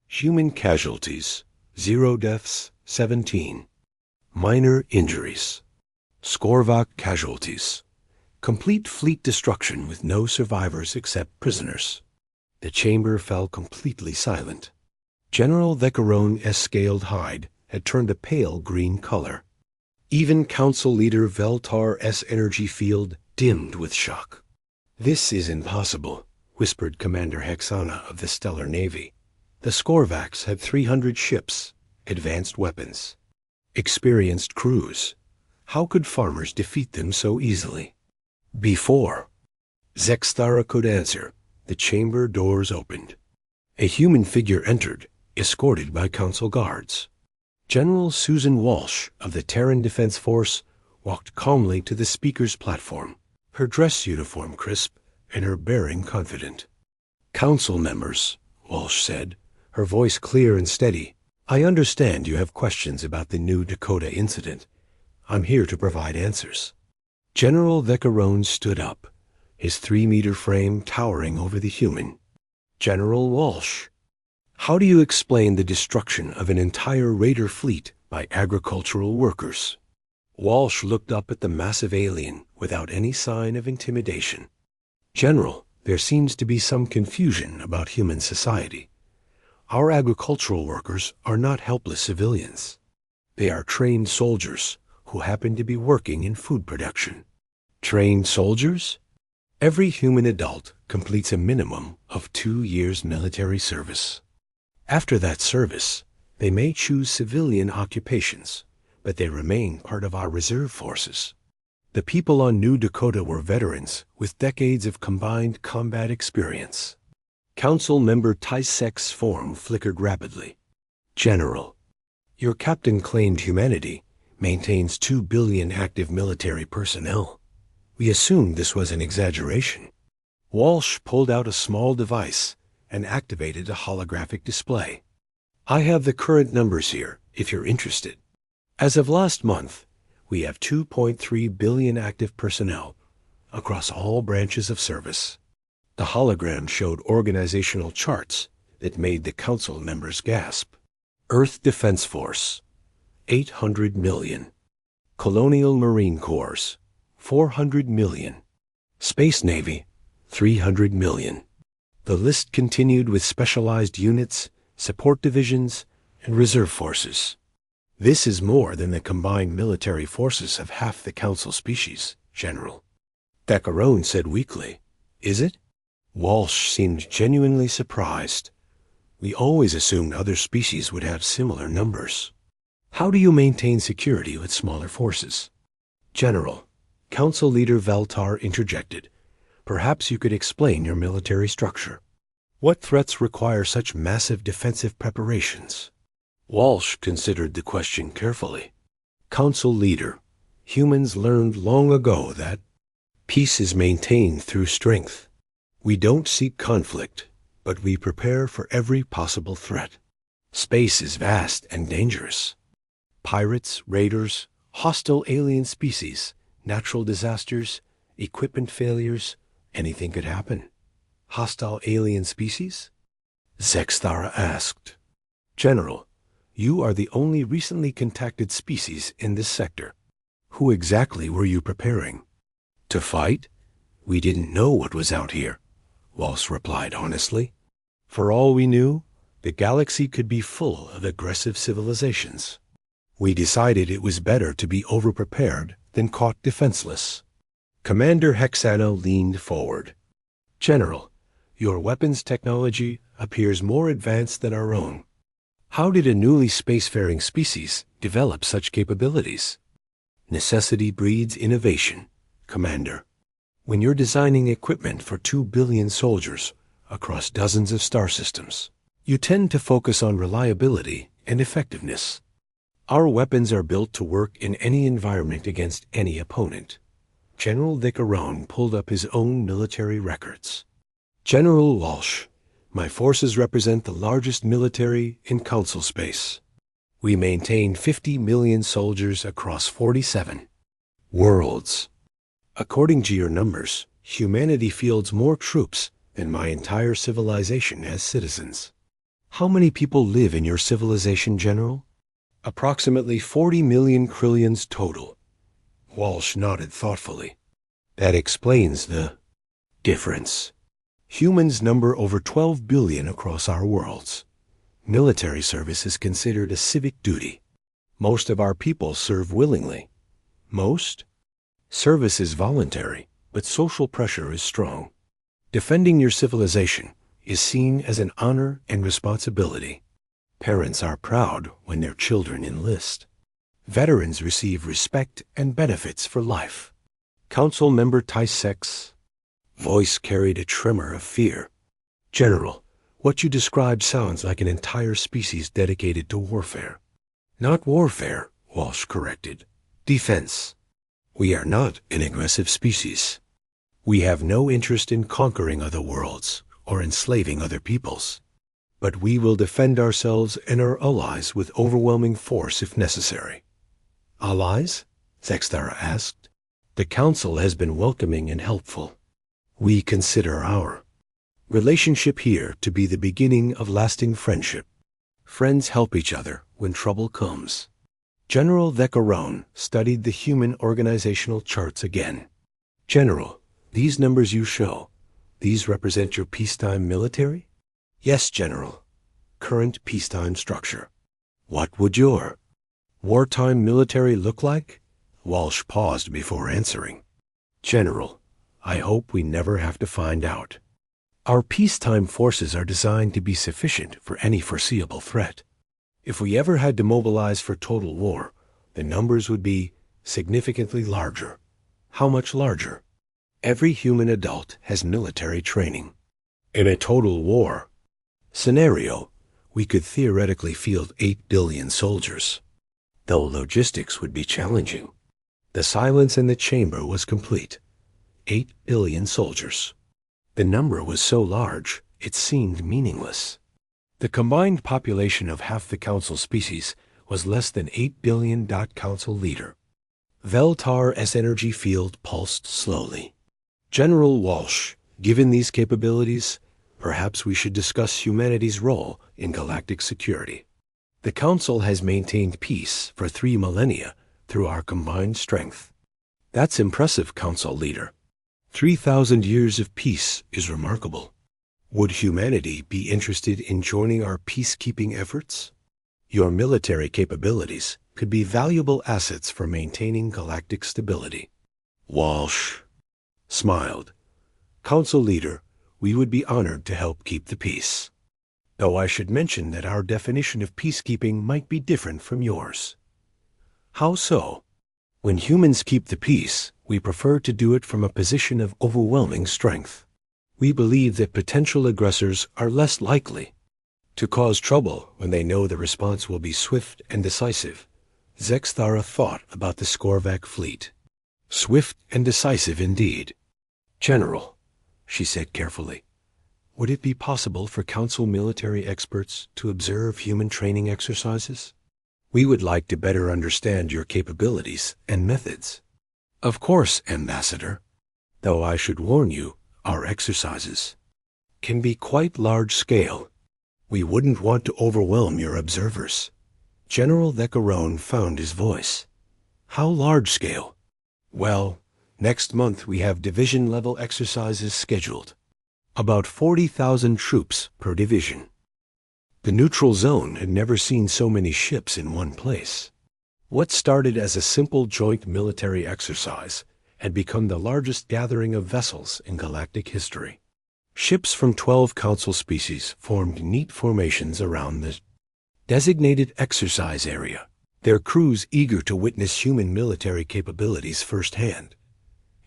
Speaker 1: Human casualties, 0 deaths, 17. Minor injuries. Skorvax casualties. Complete fleet destruction with no survivors except prisoners. The chamber fell completely silent. General Vicarone's scaled hide had turned a pale green color. Even Council Leader Veltar's energy field dimmed with shock. "This is impossible," whispered Commander Hexana of the Stellar Navy. "The Skorvax had 300 ships, advanced weapons, experienced crews. How could farmers defeat them so easily?" Before Zexthara could answer, the chamber doors opened. A human figure entered, escorted by Council guards. General Susan Walsh of the Terran Defense Force walked calmly to the speaker's platform, her dress uniform crisp and her bearing confident. "Council members," Walsh said, her voice clear and steady, "I understand you have questions about the New Dakota incident. I'm here to provide answers." General Vicarone stood up, his 3-meter frame towering over the human. "General Walsh, how do you explain the destruction of an entire raider fleet by agricultural workers?" Walsh looked up at the massive alien without any sign of intimidation. General, there seems to be some confusion about human society. Our agricultural workers are not helpless civilians. They are trained soldiers who happen to be working in food production. Trained soldiers? Every human adult completes a minimum of 2 years military service. After that service, they may choose civilian occupations, but they remain part of our reserve forces. The people on New Dakota were veterans with decades of combined combat experience. Council Member Tysek's form flickered rapidly. General, your captain claimed humanity maintains 2 billion active military personnel. We assumed this was an exaggeration. Walsh pulled out a small device and activated a holographic display. I have the current numbers here, if you're interested. As of last month, we have 2.3 billion active personnel across all branches of service. The hologram showed organizational charts that made the council members gasp. Earth Defense Force, 800 million. Colonial Marine Corps, 400 million. Space Navy, 300 million. The list continued with specialized units, support divisions, and reserve forces. This is more than the combined military forces of half the council species, General. Decarone said weakly. Is it? Walsh seemed genuinely surprised. We always assumed other species would have similar numbers. How do you maintain security with smaller forces? General, Council Leader Valtar interjected. Perhaps you could explain your military structure. What threats require such massive defensive preparations? Walsh considered the question carefully. Council Leader, humans learned long ago that peace is maintained through strength. We don't seek conflict, but we prepare for every possible threat. Space is vast and dangerous. Pirates, raiders, hostile alien species, natural disasters, equipment failures, anything could happen. Hostile alien species? Zexthara asked. General, you are the only recently contacted species in this sector. Who exactly were you preparing? To fight? We didn't know what was out here, Walsh replied honestly. For all we knew, the galaxy could be full of aggressive civilizations. We decided it was better to be overprepared than caught defenseless. Commander Hexano leaned forward. General, your weapons technology appears more advanced than our own. How did a newly spacefaring species develop such capabilities? Necessity breeds innovation, Commander. When you're designing equipment for 2 billion soldiers across dozens of star systems, you tend to focus on reliability and effectiveness. Our weapons are built to work in any environment against any opponent. General Decarone pulled up his own military records. General Walsh, my forces represent the largest military in Council space. We maintain 50 million soldiers across 47 worlds. According to your numbers, humanity fields more troops than my entire civilization has citizens. How many people live in your civilization, General? Approximately 40 million Krillians total. Walsh nodded thoughtfully. That explains the difference. Humans number over 12 billion across our worlds. Military service is considered a civic duty. Most of our people serve willingly. Most? Service is voluntary, but social pressure is strong. Defending your civilization is seen as an honor and responsibility. Parents are proud when their children enlist. Veterans receive respect and benefits for life. Council Member Tysek's voice carried a tremor of fear. General, what you described sounds like an entire species dedicated to warfare. Not warfare, Walsh corrected. Defense. We are not an aggressive species. We have no interest in conquering other worlds or enslaving other peoples. But we will defend ourselves and our allies with overwhelming force if necessary. Allies? Zexthara asked. The Council has been welcoming and helpful. We consider our relationship here to be the beginning of lasting friendship. Friends help each other when trouble comes. General Veccaron studied the human organizational charts again. General, these numbers you show, these represent your peacetime military? Yes, General. Current peacetime structure. What would your wartime military look like? Walsh paused before answering. General, I hope we never have to find out. Our peacetime forces are designed to be sufficient for any foreseeable threat. If we ever had to mobilize for total war, the numbers would be significantly larger. How much larger? Every human adult has military training. In a total war scenario, we could theoretically field 8 billion soldiers, though logistics would be challenging. The silence in the chamber was complete. 8 billion soldiers. The number was so large, it seemed meaningless. The combined population of half the Council species was less than 8 billion. Council leader. Veltar's energy field pulsed slowly. General Walsh, given these capabilities, perhaps we should discuss humanity's role in galactic security. The Council has maintained peace for 3 millennia through our combined strength. That's impressive, Council leader. 3,000 years of peace is remarkable. Would humanity be interested in joining our peacekeeping efforts? Your military capabilities could be valuable assets for maintaining galactic stability. Walsh smiled. Council leader, we would be honored to help keep the peace. Though I should mention that our definition of peacekeeping might be different from yours. How so? When humans keep the peace, we prefer to do it from a position of overwhelming strength. We believe that potential aggressors are less likely to cause trouble when they know the response will be swift and decisive. Zexthara thought about the Skorvac fleet. Swift and decisive indeed. General, she said carefully, would it be possible for Council military experts to observe human training exercises? We would like to better understand your capabilities and methods. Of course, Ambassador. Though I should warn you, our exercises can be quite large scale. We wouldn't want to overwhelm your observers. General Veccaron found his voice. How large scale? Well, next month we have division-level exercises scheduled. About 40,000 troops per division. The neutral zone had never seen so many ships in one place. What started as a simple joint military exercise had become the largest gathering of vessels in galactic history. Ships from 12 Council species formed neat formations around the designated exercise area, their crews eager to witness human military capabilities firsthand.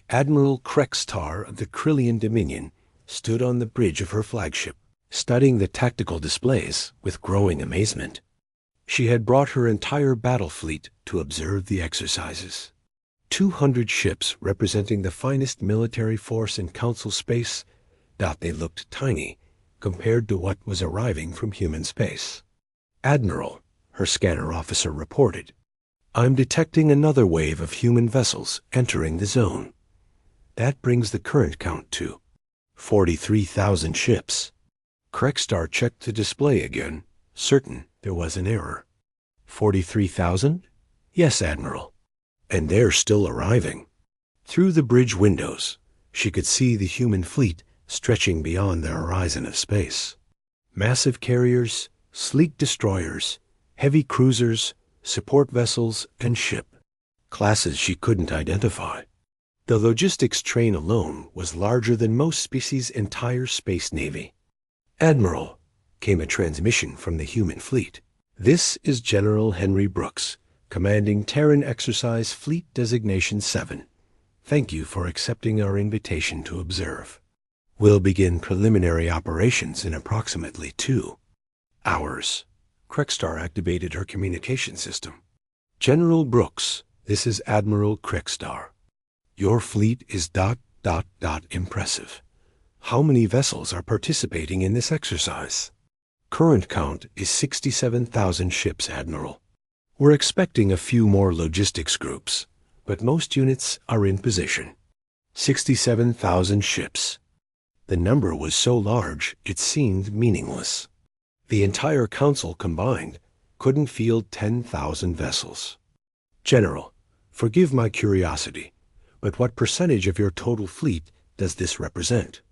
Speaker 1: Admiral Krextar of the Krillian Dominion stood on the bridge of her flagship, studying the tactical displays with growing amazement. She had brought her entire battle fleet to observe the exercises. 200 ships representing the finest military force in Council space. They looked tiny compared to what was arriving from human space. Admiral, her scanner officer reported, I'm detecting another wave of human vessels entering the zone. That brings the current count to 43,000 ships. Krextar checked the display again, certain there was an error. 43,000? Yes, Admiral. And they're still arriving. Through the bridge windows, she could see the human fleet stretching beyond the horizon of space. Massive carriers, sleek destroyers, heavy cruisers, support vessels, and ship. Classes she couldn't identify. The logistics train alone was larger than most species' entire space navy. Admiral, came a transmission from the human fleet. This is General Henry Brooks, commanding Terran Exercise Fleet Designation 7. Thank you for accepting our invitation to observe. We'll begin preliminary operations in approximately 2 hours. Krextar activated her communication system. General Brooks, this is Admiral Krextar. Your fleet is ... impressive. How many vessels are participating in this exercise? Current count is 67,000 ships, Admiral. We're expecting a few more logistics groups, but most units are in position. 67,000 ships. The number was so large it seemed meaningless. The entire Council combined couldn't field 10,000 vessels. General, forgive my curiosity, but what percentage of your total fleet does this represent?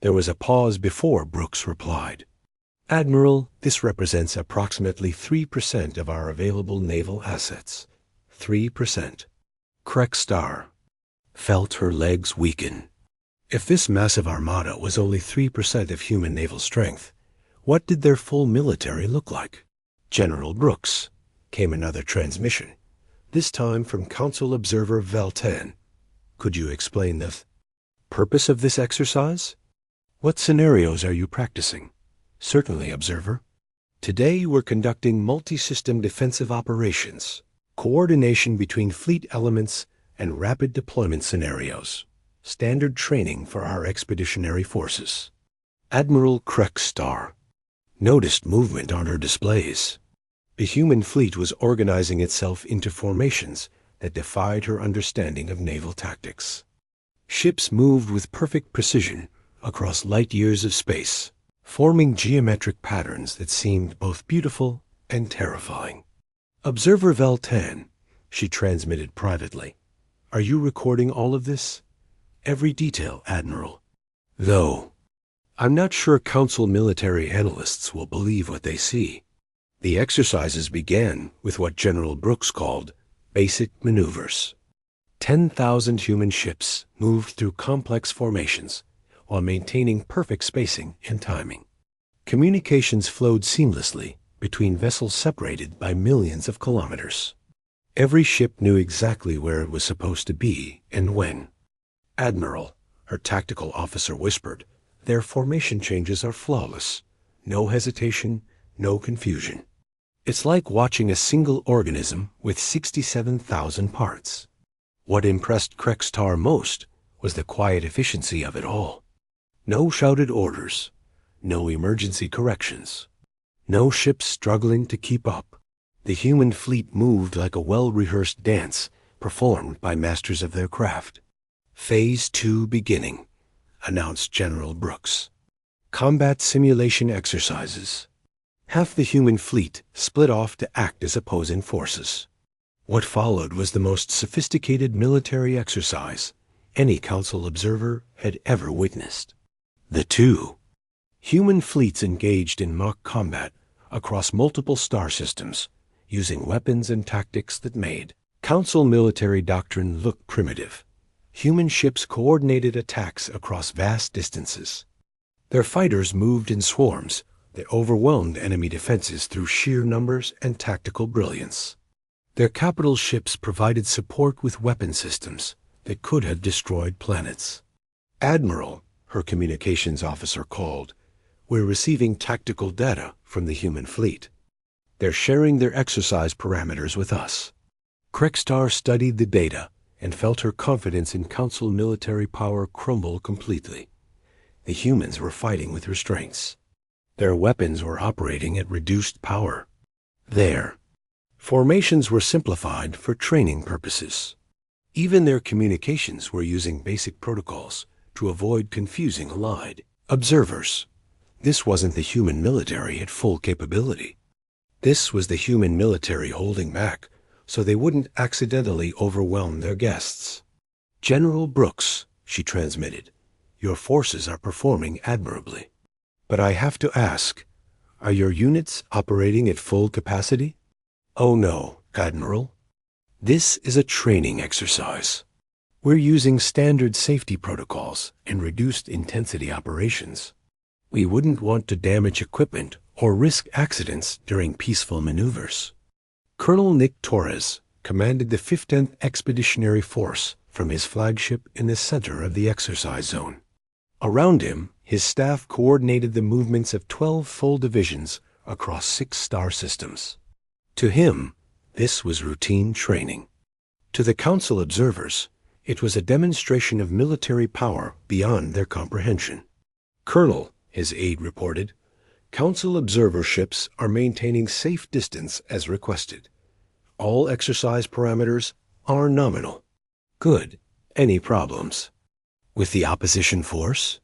Speaker 1: There was a pause before Brooks replied. Admiral, this represents approximately 3% of our available naval assets. 3%. Krekstar felt her legs weaken. If this massive armada was only 3% of human naval strength, what did their full military look like? General Brooks, came another transmission, this time from Council Observer Veltan. Could you explain the purpose of this exercise? What scenarios are you practicing? Certainly, Observer. Today we're conducting multi-system defensive operations, coordination between fleet elements, and rapid deployment scenarios. Standard training for our expeditionary forces. Admiral Krekstar noticed movement on her displays. The human fleet was organizing itself into formations that defied her understanding of naval tactics. Ships moved with perfect precision across light years of space, forming geometric patterns that seemed both beautiful and terrifying. Observer Veltan, she transmitted privately. Are you recording all of this? Every detail, Admiral. Though, I'm not sure Council military analysts will believe what they see. The exercises began with what General Brooks called basic maneuvers. 10,000 human ships moved through complex formations while maintaining perfect spacing and timing. Communications flowed seamlessly between vessels separated by millions of kilometers. Every ship knew exactly where it was supposed to be and when. Admiral, her tactical officer whispered, their formation changes are flawless. No hesitation, no confusion. It's like watching a single organism with 67,000 parts. What impressed Krekstar most was the quiet efficiency of it all. No shouted orders, no emergency corrections, no ships struggling to keep up. The human fleet moved like a well-rehearsed dance performed by masters of their craft. Phase 2 beginning, announced General Brooks. Combat simulation exercises. Half the human fleet split off to act as opposing forces. What followed was the most sophisticated military exercise any Council observer had ever witnessed. The two human fleets engaged in mock combat across multiple star systems, using weapons and tactics that made Council military doctrine look primitive. Human ships coordinated attacks across vast distances. Their fighters moved in swarms that overwhelmed enemy defenses through sheer numbers and tactical brilliance. Their capital ships provided support with weapon systems that could have destroyed planets. Admiral, her communications officer called, we're receiving tactical data from the human fleet. They're sharing their exercise parameters with us. Krekstar studied the data and felt her confidence in Council military power crumble completely. The humans were fighting with restraints. Their weapons were operating at reduced power. Their formations were simplified for training purposes. Even their communications were using basic protocols to avoid confusing allied observers. This wasn't the human military at full capability. This was the human military holding back so they wouldn't accidentally overwhelm their guests. General Brooks, she transmitted, your forces are performing admirably. But I have to ask, are your units operating at full capacity? Oh no, Admiral. This is a training exercise. We're using standard safety protocols and reduced intensity operations. We wouldn't want to damage equipment or risk accidents during peaceful maneuvers. Colonel Nick Torres commanded the 15th Expeditionary Force from his flagship in the center of the exercise zone. Around him, his staff coordinated the movements of 12 full divisions across 6 star systems. To him, this was routine training. To the Council observers, it was a demonstration of military power beyond their comprehension. Colonel, his aide reported, Council observer ships are maintaining safe distance as requested. All exercise parameters are nominal. Good. Any problems? With the opposition force?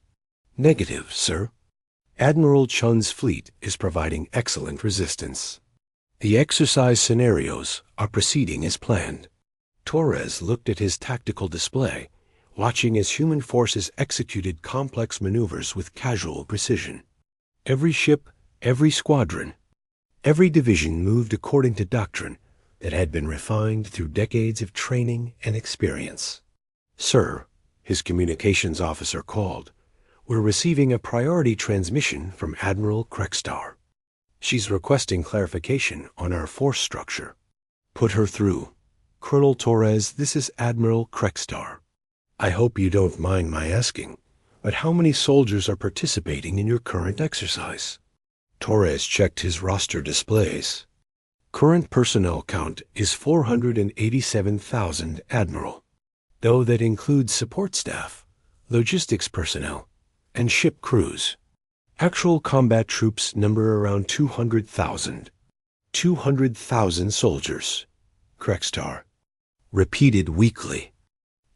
Speaker 1: Negative, sir. Admiral Chun's fleet is providing excellent resistance. The exercise scenarios are proceeding as planned. Torres looked at his tactical display, watching as human forces executed complex maneuvers with casual precision. Every ship, every squadron, every division moved according to doctrine that had been refined through decades of training and experience. "Sir," his communications officer called, "we're receiving a priority transmission from Admiral Krextar. She's requesting clarification on our force structure." "Put her through." "Colonel Torres, this is Admiral Krextar. I hope you don't mind my asking, but how many soldiers are participating in your current exercise?" Torres checked his roster displays. "Current personnel count is 487,000, Admiral, though that includes support staff, logistics personnel, and ship crews. Actual combat troops number around 200,000. 200,000 soldiers," Krextar repeated weakly.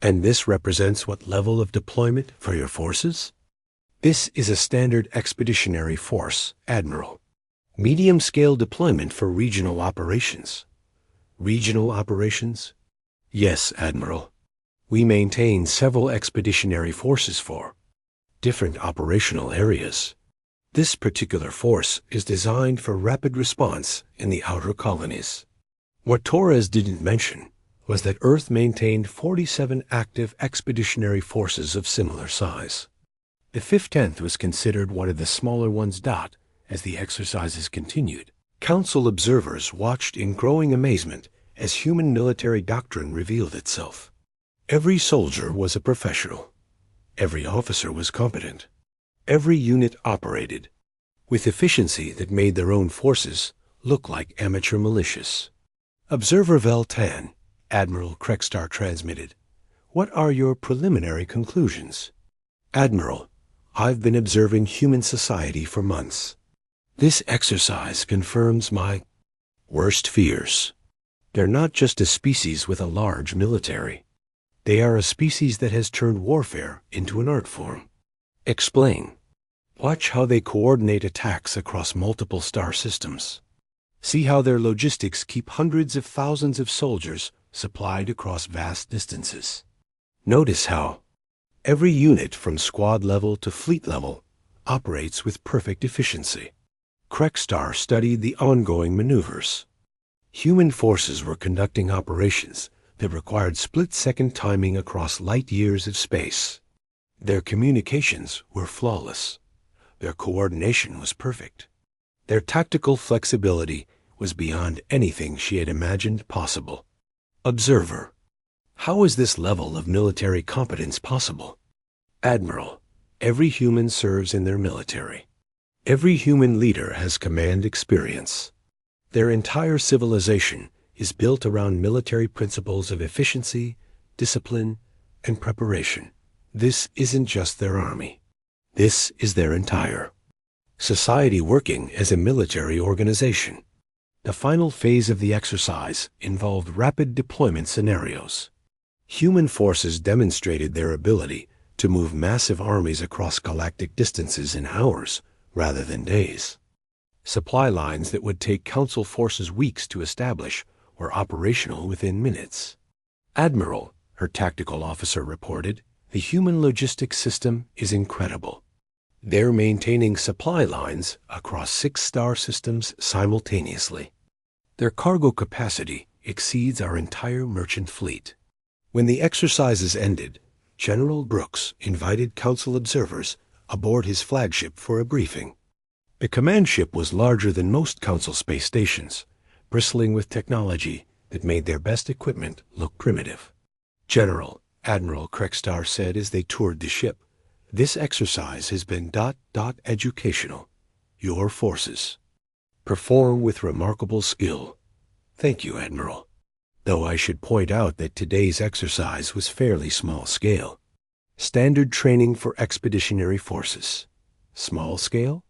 Speaker 1: "And this represents what level of deployment for your forces?" "This is a standard expeditionary force, Admiral. Medium-scale deployment for regional operations." "Regional operations?" "Yes, Admiral. We maintain several expeditionary forces for different operational areas. This particular force is designed for rapid response in the outer colonies." What Torres didn't mention was that Earth maintained 47 active expeditionary forces of similar size. The 15th was considered one of the smaller ones. As the exercises continued, Council observers watched in growing amazement as human military doctrine revealed itself. Every soldier was a professional. Every officer was competent. Every unit operated with efficiency that made their own forces look like amateur militias. "Observer Veltan," Admiral Krextar transmitted, "what are your preliminary conclusions?" "Admiral, I've been observing human society for months. This exercise confirms my worst fears. They're not just a species with a large military. They are a species that has turned warfare into an art form." "Explain." "Watch how they coordinate attacks across multiple star systems. See how their logistics keep hundreds of thousands of soldiers supplied across vast distances. Notice how every unit from squad level to fleet level operates with perfect efficiency." Krextar studied the ongoing maneuvers. Human forces were conducting operations that required split-second timing across light years of space. Their communications were flawless. Their coordination was perfect. Their tactical flexibility was beyond anything she had imagined possible. "Observer, how is this level of military competence possible?" "Admiral, every human serves in their military. Every human leader has command experience. Their entire civilization is built around military principles of efficiency, discipline, and preparation. This isn't just their army. This is their entire society working as a military organization." The final phase of the exercise involved rapid deployment scenarios. Human forces demonstrated their ability to move massive armies across galactic distances in hours rather than days. Supply lines that would take Council forces weeks to establish were operational within minutes. "Admiral," her tactical officer reported, "the human logistics system is incredible. They're maintaining supply lines across 6 star systems simultaneously. Their cargo capacity exceeds our entire merchant fleet." When the exercises ended, General Brooks invited Council observers aboard his flagship for a briefing. The command ship was larger than most Council space stations, bristling with technology that made their best equipment look primitive. "General," Admiral Krextar said as they toured the ship, "this exercise has been educational. Your forces perform with remarkable skill." "Thank you, Admiral. Though I should point out that today's exercise was fairly small scale. Standard training for expeditionary forces. Small scale?"